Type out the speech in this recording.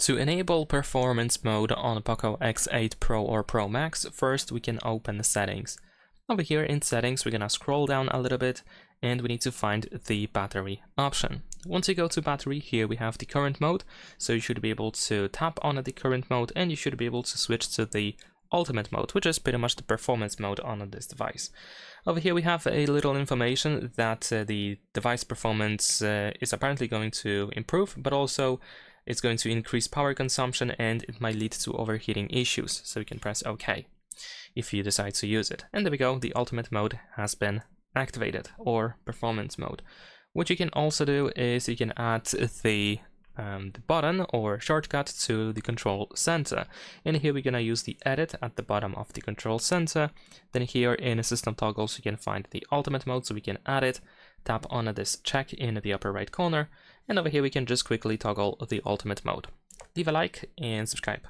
To enable performance mode on POCO X8 Pro or Pro Max, first we can open the settings. Over here in settings, we're gonna scroll down a little bit and we need to find the battery option. Once you go to battery, here we have the current mode, so you should be able to tap on the current mode and you should be able to switch to the ultimate mode, which is pretty much the performance mode on this device. Over here we have a little information that the device performance is apparently going to improve, but also it's going to increase power consumption and it might lead to overheating issues, so you can press OK if you decide to use it. And there we go, the ultimate mode has been activated, or performance mode. What you can also do is you can add the button or shortcut to the control center, and here we're gonna use the edit at the bottom of the control center. Then here in system toggles you can find the ultimate mode, so we can add it, tap on this check in the upper right corner, and over here we can just quickly toggle the ultimate mode. Leave a like and subscribe.